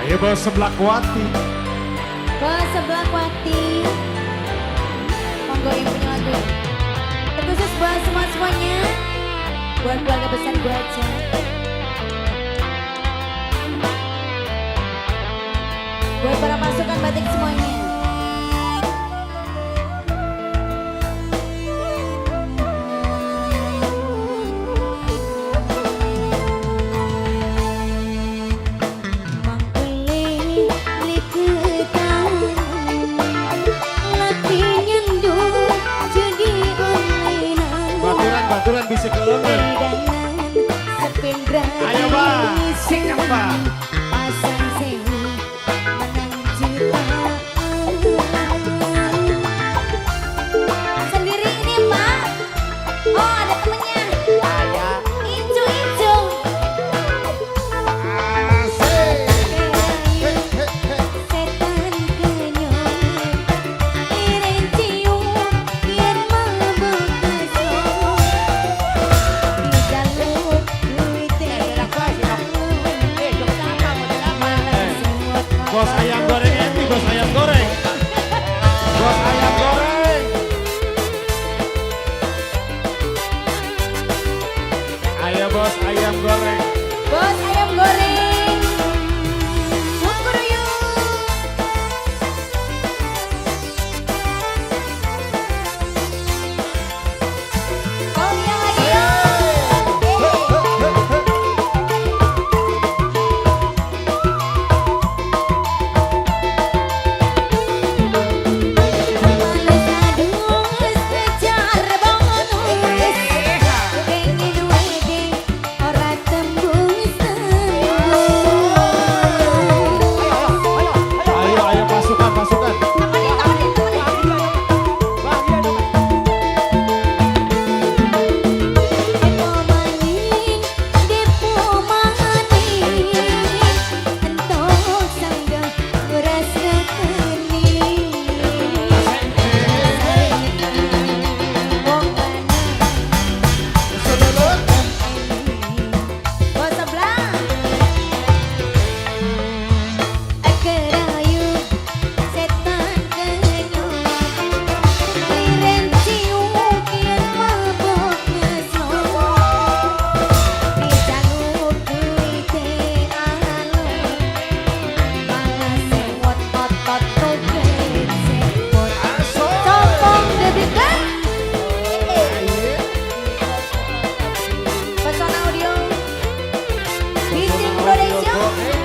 Ayo bos sebelah kuati. Bos sebelah kuati. Monggo yang punya lagu. Terkhusus buat semuanya. Buat keluarga besar gue aja. Buat para pasukan batik semuanya. Baturan bisa kelongan. Ayo bang, sikat bang. Pasang sewu menang jutaan. Sendiri ini pak? Oh ada temennya. Ijo-ijo. Setan kenyong iring cium biar mabuk kesong. Di jalur duitnya Bos ayam goreng Eti, bos ayam goreng. Bos ayam goreng. Ayo bos ayam goreng. Bos ayam goreng. Syukur yuk. Oh iya lagi Manis adus kejar bonus. Pengen wede ora tembus. Ayo pasukan pasukan. Depo maning, depo maning, entok sanggah beras kening. Wong bos sebelah. Kerayu setan kenyong, liren cium kian mabuk ngesong. Dijaluk duite alon, malah sewot otot togek sewot. Sokong dedekan. Pesona Audio Bising Production.